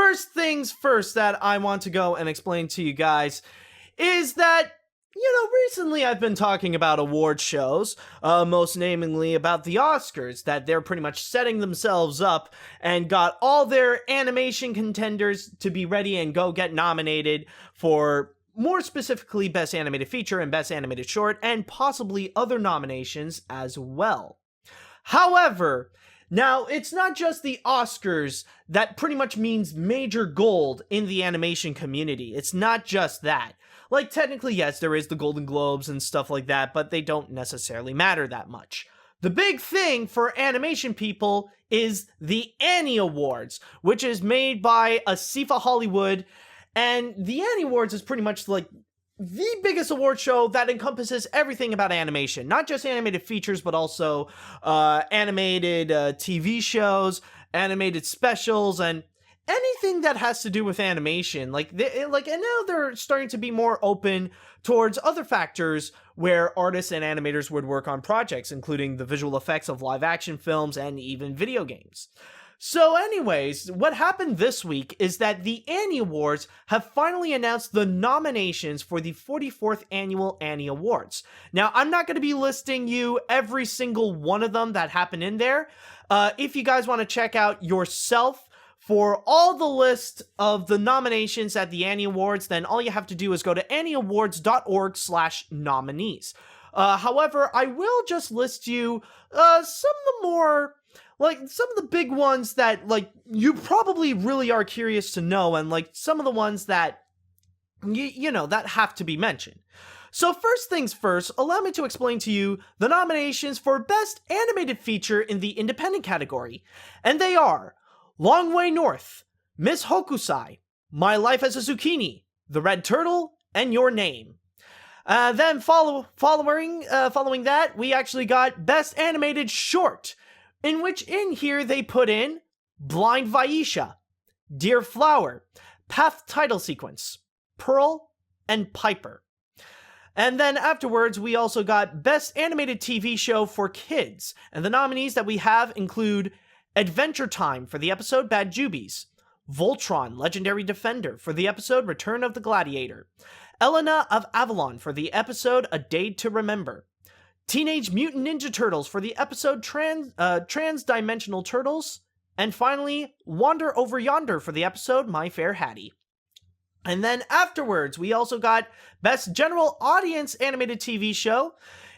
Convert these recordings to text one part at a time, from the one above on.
first things first that I want to go and explain to you guys is that, recently I've been talking about award shows, most namely about the Oscars, that they're pretty much setting themselves up and got all their animation contenders to be ready and go get nominated for, more specifically, Best Animated Feature and Best Animated Short, and possibly other nominations as well. However, now, it's not just the Oscars that pretty much means major gold in the animation community. It's not just that. Like, technically, yes, there is the Golden Globes and stuff like that, but they don't necessarily matter that much. The big thing for animation people is the Annie Awards, which is made by Asifa Hollywood, and the Annie Awards is pretty much like the biggest award show that encompasses everything about animation, not just animated features, but also animated TV shows, animated specials, and anything that has to do with animation. And now they're starting to be more open towards other factors where artists and animators would work on projects, including the visual effects of live action films and even video games. So anyways, what happened this week is that the Annie Awards have finally announced the nominations for the 44th Annual Annie Awards. Now, I'm not going to be listing you every single one of them that happened in there. If you guys want to check out yourself for all the list of the nominations at the Annie Awards, then all you have to do is go to annieawards.org/nominees. However, I will just list you some of the more... some of the big ones that, you probably really are curious to know, and, some of the ones that, that have to be mentioned. So first things first, allow me to explain to you the nominations for Best Animated Feature in the Independent category. And they are Long Way North, Miss Hokusai, My Life as a Zucchini, The Red Turtle, and Your Name. Then following that, we actually got Best Animated Short, in which in here they put in Blind Vaisha, Dear Flower, Path Title Sequence, Pearl, and Piper. And then afterwards, we also got Best Animated TV Show for Kids, and the nominees that we have include Adventure Time for the episode Bad Jubies, Voltron, Legendary Defender for the episode Return of the Gladiator, Elena of Avalon for the episode A Day to Remember, Teenage Mutant Ninja Turtles for the episode Trans-Dimensional Turtles, and finally, Wander Over Yonder for the episode My Fair Hattie. And then afterwards, we also got Best General Audience Animated TV Show,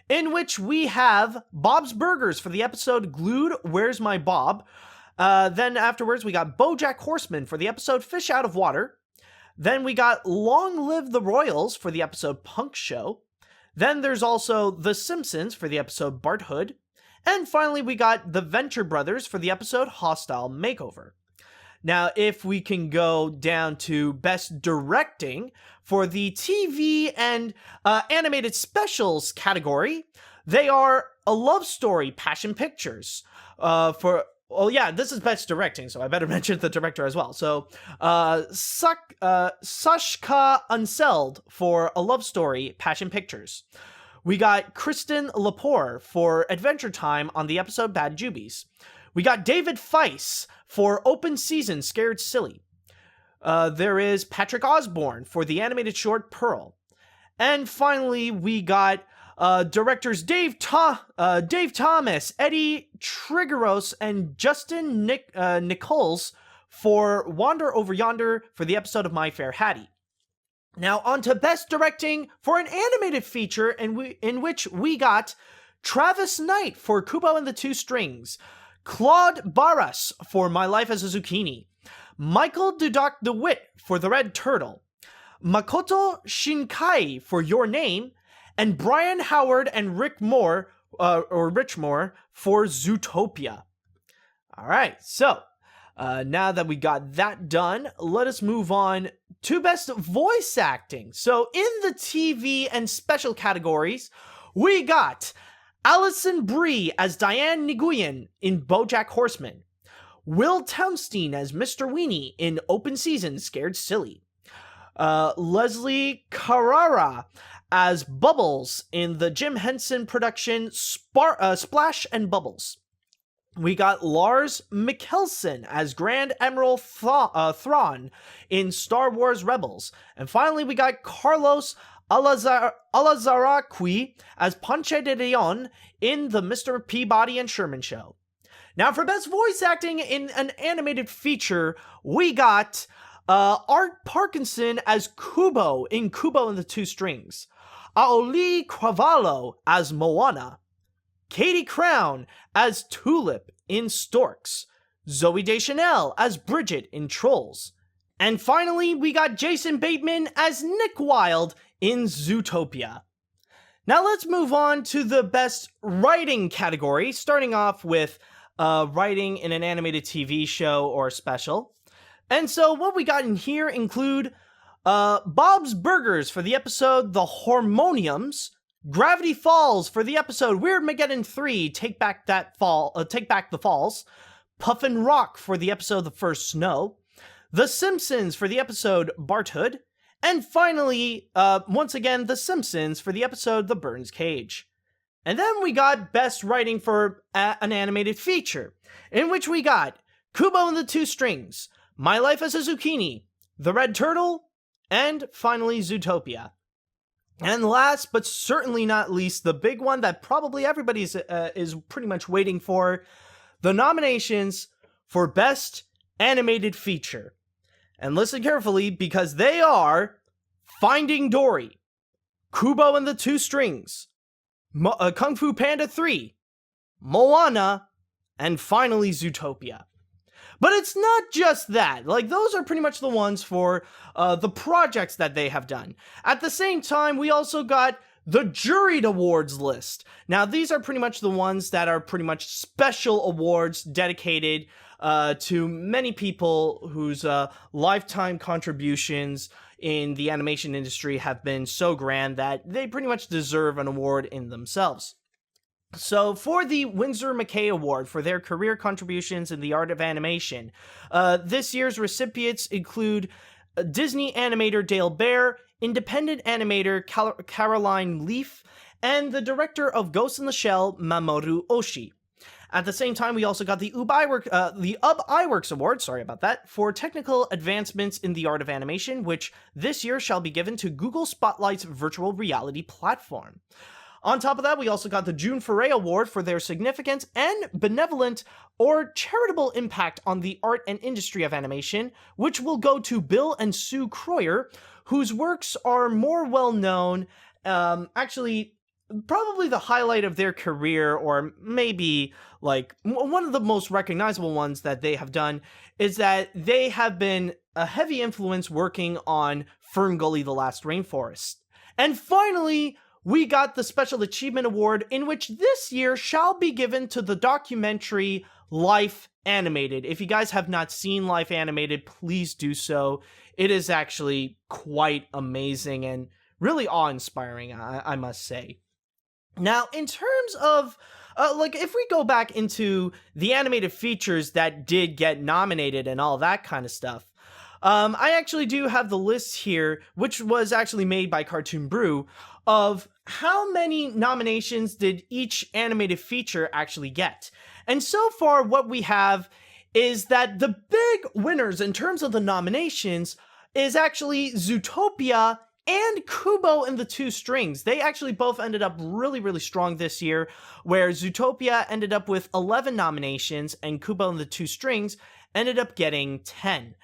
in which we have Bob's Burgers for the episode Glued, Where's My Bob? Then afterwards, we got BoJack Horseman for the episode Fish Out of Water. Then we got Long Live the Royals for the episode Punk Show. Then there's also The Simpsons for the episode Bart Hood. And finally, we got The Venture Brothers for the episode Hostile Makeover. Now, if we can go down to Best Directing for the TV and Animated Specials category, they are A Love Story, Passion Pictures. This is Best Directing, so I better mention the director as well. So, Sashka Unseld for A Love Story, Passion Pictures. We got Kristen Lepore for Adventure Time on the episode Bad Jubies. We got David Feiss for Open Season, Scared Silly. There is Patrick Osborne for the animated short Pearl. And finally, we got directors Dave Thomas, Eddie Trigueros, and Justin Nichols for Wander Over Yonder for the episode of My Fair Hattie. Now, on to Best Directing for an animated feature in which we got Travis Knight for Kubo and the Two Strings, Claude Barras for My Life as a Zucchini, Michael Dudok DeWitt for The Red Turtle, Makoto Shinkai for Your Name, and Brian Howard and Rich Moore for Zootopia. All right, so now that we got that done, let us move on to Best Voice Acting. So in the TV and special categories, we got Alison Brie as Diane Nguyen in BoJack Horseman, Will Townstein as Mr. Weenie in Open Season, Scared Silly, Leslie Carrara as Bubbles in the Jim Henson production Splash and Bubbles, We got Lars Mikkelsen as Grand Admiral Thrawn in Star Wars Rebels. And finally, we got Carlos Alazaraqui as Ponce de Leon in the Mr. Peabody and Sherman Show. Now, for best voice acting in an animated feature, we got Art Parkinson as Kubo in Kubo and the Two Strings, Aoli Cravalho as Moana, Katie Crown as Tulip in Storks, Zoe Deschanel as Bridget in Trolls, and finally, we got Jason Bateman as Nick Wilde in Zootopia. Now let's move on to the best writing category, starting off with writing in an animated TV show or special. And so what we got in here include Bob's Burgers for the episode The Hormoniums, Gravity Falls for the episode Weirdmageddon 3, Take Back the Falls, Puffin Rock for the episode The First Snow, The Simpsons for the episode Barthood, and finally, once again, The Simpsons for the episode The Burns Cage. And then we got Best Writing for an Animated Feature, in which we got Kubo and the Two Strings, My Life as a Zucchini, The Red Turtle, and finally Zootopia. And last but certainly not least, the big one that probably everybody is pretty much waiting for, the nominations for Best Animated Feature. And listen carefully, because they are Finding Dory, Kubo and the Two Strings, Kung Fu Panda 3, Moana, and finally Zootopia. But it's not just that. Like, those are pretty much the ones for the projects that they have done. At the same time, we also got the juried awards list. Now, these are pretty much the ones that are pretty much special awards dedicated to many people whose lifetime contributions in the animation industry have been so grand that they pretty much deserve an award in themselves. So, for the Winsor McKay Award for their career contributions in the art of animation, this year's recipients include Disney animator Dale Baer, independent animator Caroline Leaf, and the director of Ghost in the Shell, Mamoru Oshii. At the same time, we also got the UB Iwerks Award, for technical advancements in the art of animation, which this year shall be given to Google Spotlight's virtual reality platform. On top of that, we also got the June Foray Award for their significant and benevolent or charitable impact on the art and industry of animation, which will go to Bill and Sue Croyer, whose works are more well known, actually, probably the highlight of their career, or maybe like one of the most recognizable ones that they have done, is that they have been a heavy influence working on Fern Gully: The Last Rainforest. And finally, we got the Special Achievement Award, in which this year shall be given to the documentary Life Animated. If you guys have not seen Life Animated, please do so. It is actually quite amazing and really awe-inspiring, I must say. Now, in terms of, if we go back into the animated features that did get nominated and all that kind of stuff, I actually do have the list here, which was actually made by Cartoon Brew, of how many nominations did each animated feature actually get. And so far, what we have is that the big winners in terms of the nominations is actually Zootopia and Kubo and the Two Strings. They actually both ended up really, really strong this year, where Zootopia ended up with 11 nominations and Kubo and the Two Strings ended up getting 10.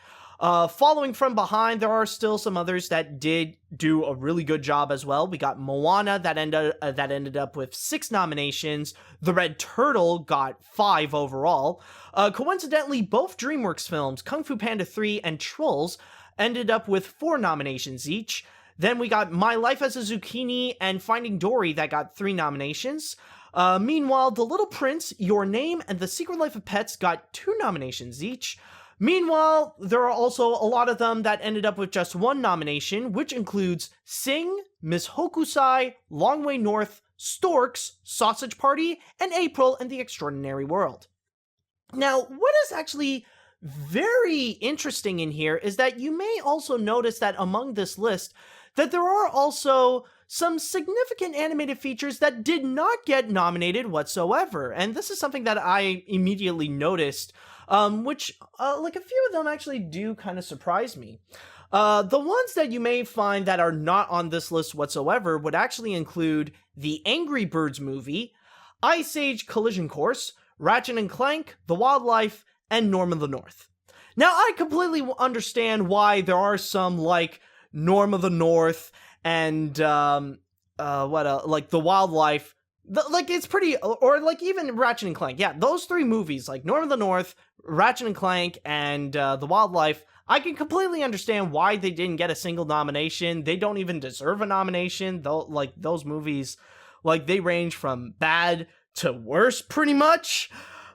Following from behind, there are still some others that did do a really good job as well. We got Moana that ended up with 6 nominations. The Red Turtle got 5 overall. Coincidentally, both DreamWorks films, Kung Fu Panda 3 and Trolls, ended up with 4 nominations each. Then we got My Life as a Zucchini and Finding Dory that got 3 nominations. Meanwhile, The Little Prince, Your Name, and The Secret Life of Pets got 2 nominations each. Meanwhile, there are also a lot of them that ended up with just 1 nomination, which includes Sing, Miss Hokusai, Long Way North, Storks, Sausage Party, and April and the Extraordinary World. Now, what is actually very interesting in here is that you may also notice that among this list, that there are also some significant animated features that did not get nominated whatsoever. And this is something that I immediately noticed, which, like, a few of them actually do kind of surprise me. The ones that you may find that are not on this list whatsoever would actually include the Angry Birds movie, Ice Age Collision Course, Ratchet and Clank, The Wildlife, and Norm of the North. Now, I completely understand why there are some, like, Norm of the North and, like, The Wildlife, like, it's pretty, or, like, even Ratchet and Clank. Yeah, those three movies, like, Norm of the North, Ratchet and Clank, and, The Wildlife, I can completely understand why they didn't get a single nomination. They don't even deserve a nomination, though, like, those movies, like, they range from bad to worse, pretty much.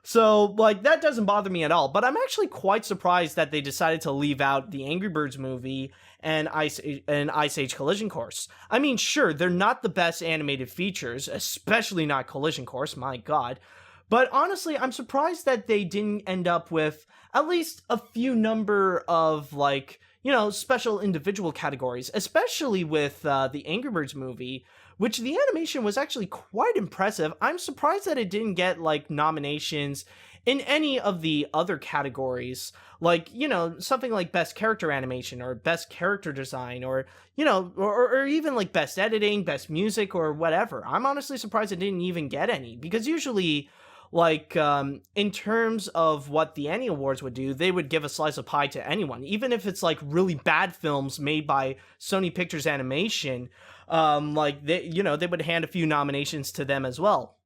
So, like, that doesn't bother me at all. But I'm actually quite surprised that they decided to leave out the Angry Birds movie and Ice Age Collision Course. I mean, sure, they're not the best animated features, especially not Collision Course, my god. But honestly, I'm surprised that they didn't end up with at least a few number of, like, you know, special individual categories, especially with the Angry Birds movie, which the animation was actually quite impressive. I'm surprised that it didn't get, like, nominations in any of the other categories, like, you know, something like Best Character Animation or Best Character Design or, you know, or even, like, Best Editing, Best Music, or whatever. I'm honestly surprised it didn't even get any, because usually, like, in terms of what the Annie Awards would do, they would give a slice of pie to anyone, even if it's, like, really bad films made by Sony Pictures Animation. Like, they, you know, they would hand a few nominations to them as well.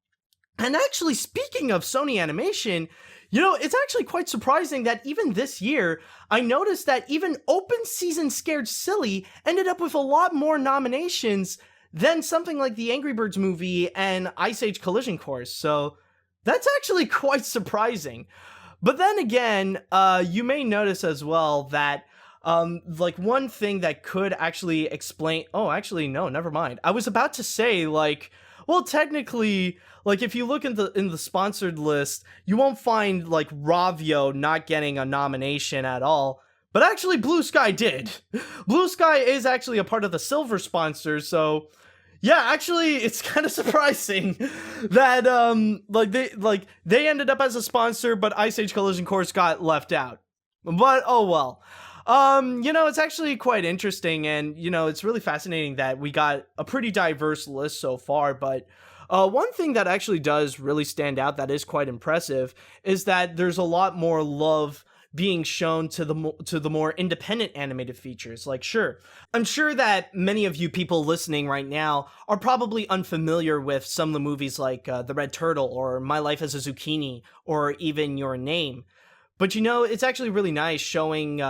And actually, speaking of Sony Animation, you know, it's actually quite surprising that even this year, I noticed that even Open Season Scared Silly ended up with a lot more nominations than something like the Angry Birds movie and Ice Age Collision Course. So that's actually quite surprising. But then again, you may notice as well that like, one thing that could actually explain... Oh, actually, no, never mind. I was about to say, like, well, technically, like, if you look in the sponsored list, you won't find, like, Ravio not getting a nomination at all. But actually, Blue Sky did. Blue Sky is actually a part of the silver sponsor, so yeah, actually, it's kind of surprising that they ended up as a sponsor, but Ice Age Collision Course got left out. But oh well. You know, it's actually quite interesting, and, you know, it's really fascinating that we got a pretty diverse list so far, but one thing that actually does really stand out that is quite impressive is that there's a lot more love being shown to the more independent animated features. Like, sure, I'm sure that many of you people listening right now are probably unfamiliar with some of the movies like The Red Turtle or My Life as a Zucchini or even Your Name. But, you know, it's actually really nice showing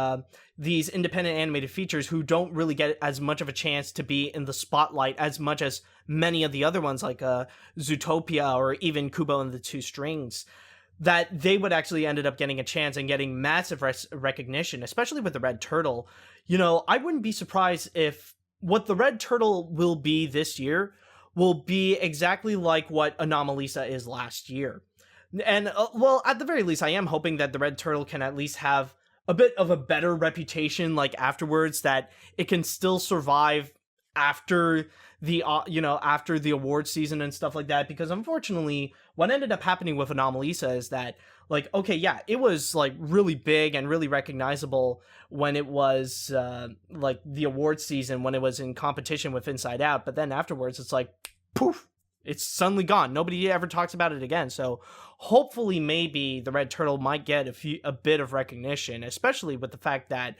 these independent animated features who don't really get as much of a chance to be in the spotlight as much as many of the other ones like Zootopia or even Kubo and the Two Strings, that they would actually ended up getting a chance and getting massive recognition, especially with The Red Turtle. You know, I wouldn't be surprised if what The Red Turtle will be this year will be exactly like what Anomalisa is last year. And, well, at the very least, I am hoping that The Red Turtle can at least have a bit of a better reputation, like, afterwards, that it can still survive after the, you know, after the award season and stuff like that, because unfortunately, what ended up happening with Anomalisa is that, like, okay, yeah, it was, like, really big and really recognizable when it was, like, the award season, when it was in competition with Inside Out, but then afterwards, it's like, poof, it's suddenly gone. Nobody ever talks about it again. So hopefully maybe The Red Turtle might get a bit of recognition, especially with the fact that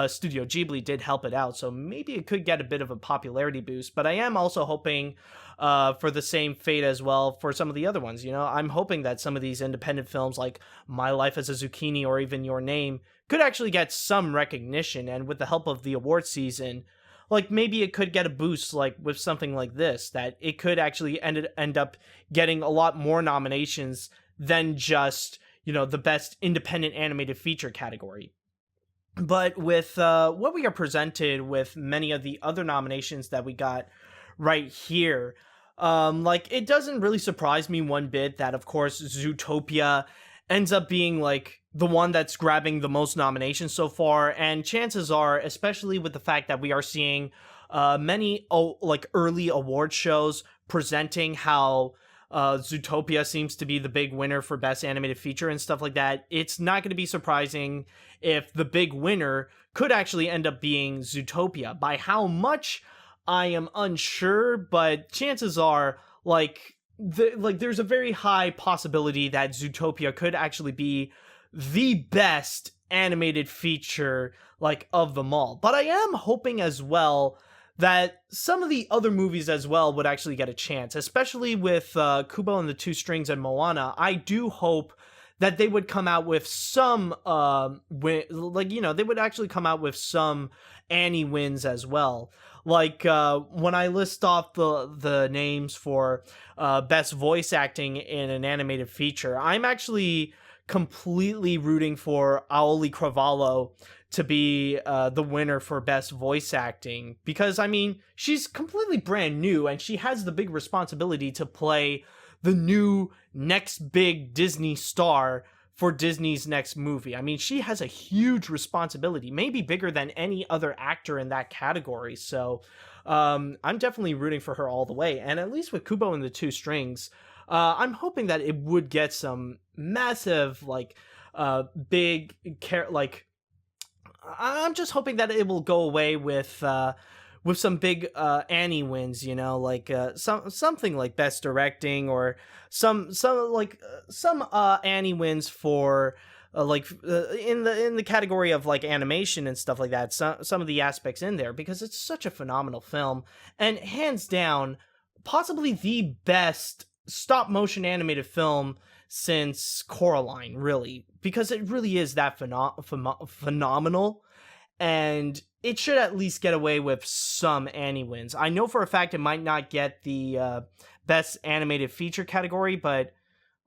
Studio Ghibli did help it out. So maybe it could get a bit of a popularity boost. But I am also hoping for the same fate as well for some of the other ones. You know, I'm hoping that some of these independent films like My Life as a Zucchini or even Your Name could actually get some recognition. And with the help of the award season, like, maybe it could get a boost, like, with something like this, that it could actually end up getting a lot more nominations than just, you know, the best independent animated feature category. But with what we are presented with many of the other nominations that we got right here, like, it doesn't really surprise me one bit that, of course, Zootopia ends up being, like, the one that's grabbing the most nominations so far, and chances are, especially with the fact that we are seeing many like early award shows presenting how Zootopia seems to be the big winner for Best Animated Feature and stuff like that, it's not going to be surprising if the big winner could actually end up being Zootopia. By how much, I am unsure, but chances are, there's a very high possibility that Zootopia could actually be the best animated feature, of them all. But I am hoping as well that some of the other movies as well would actually get a chance, especially with Kubo and the Two Strings and Moana. I do hope that they would come out with some, they would actually come out with some Annie wins as well. When I list off the names for best voice acting in an animated feature, I'm actually completely rooting for Aoli Cravalho to be the winner for best voice acting, because I mean, she's completely brand new and she has the big responsibility to play the new next big Disney star for Disney's next movie. I mean, she has a huge responsibility, maybe bigger than any other actor in that category. So I'm definitely rooting for her all the way. And at least with Kubo and the Two Strings, I'm hoping that it would get some massive, I'm just hoping that it will go away with some big Annie wins, something like best directing, or some Annie wins for in the category of animation and stuff like that. Some of the aspects in there, because it's such a phenomenal film, and hands down possibly the best stop motion animated film since Coraline, really, because it really is that phenomenal, and it should at least get away with some Annie wins. I know for a fact it might not get the best animated feature category, but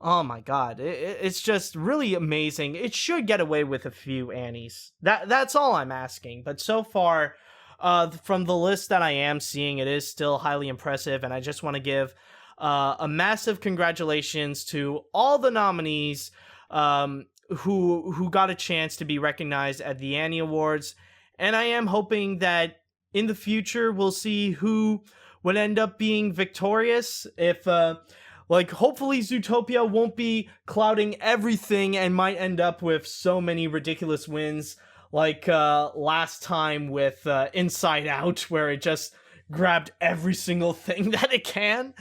oh my god, it's just really amazing. It should get away with a few Annies. That's all I'm asking. But so far, from the list that I am seeing, it is still highly impressive, and I just want to give a massive congratulations to all the nominees who got a chance to be recognized at the Annie Awards. And I am hoping that in the future we'll see who would end up being victorious. If hopefully Zootopia won't be clouding everything and might end up with so many ridiculous wins last time with Inside Out, where it just grabbed every single thing that it can.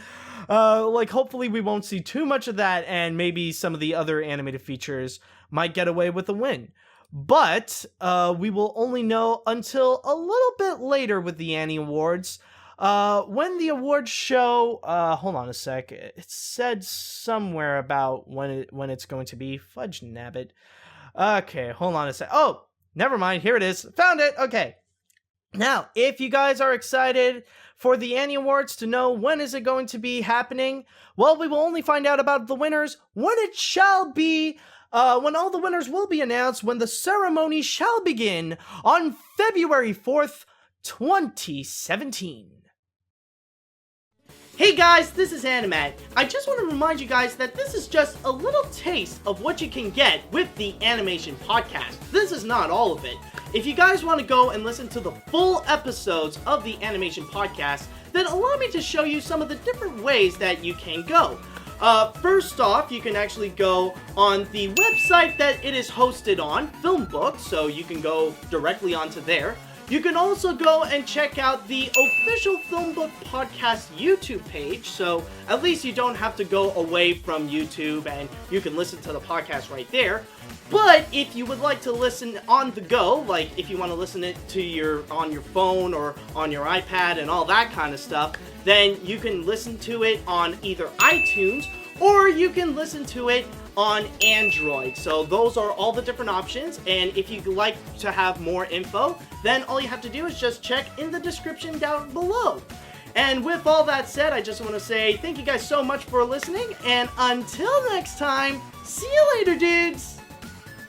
Hopefully we won't see too much of that, and maybe some of the other animated features might get away with a win. But we will only know until a little bit later with the Annie Awards. When the awards show, hold on a sec, it said somewhere about when it's going to be. Fudge nabbit. Okay, hold on a sec. Oh, never mind, here it is. Found it, okay. Now, if you guys are excited for the Annie Awards to know when is it going to be happening, well, we will only find out about the winners when it shall be, when all the winners will be announced, when the ceremony shall begin on February 4th, 2017. Hey guys, this is Animat. I just want to remind you guys that this is just a little taste of what you can get with the Animation Podcast. This is not all of it. If you guys want to go and listen to the full episodes of the Animation Podcast, then allow me to show you some of the different ways that you can go. First off, you can actually go on the website that it is hosted on, Filmbook, so you can go directly onto there. You can also go and check out the official Filmbook Podcast YouTube page, so at least you don't have to go away from YouTube and you can listen to the podcast right there. But if you would like to listen on the go, like if you want to listen it to on your phone or on your iPad and all that kind of stuff, then you can listen to it on either iTunes or you can listen to it on Android. So those are all the different options, and if you'd like to have more info, then all you have to do is just check in the description down below. And with all that said, I just want to say thank you guys so much for listening, and until next time, see you later, dudes!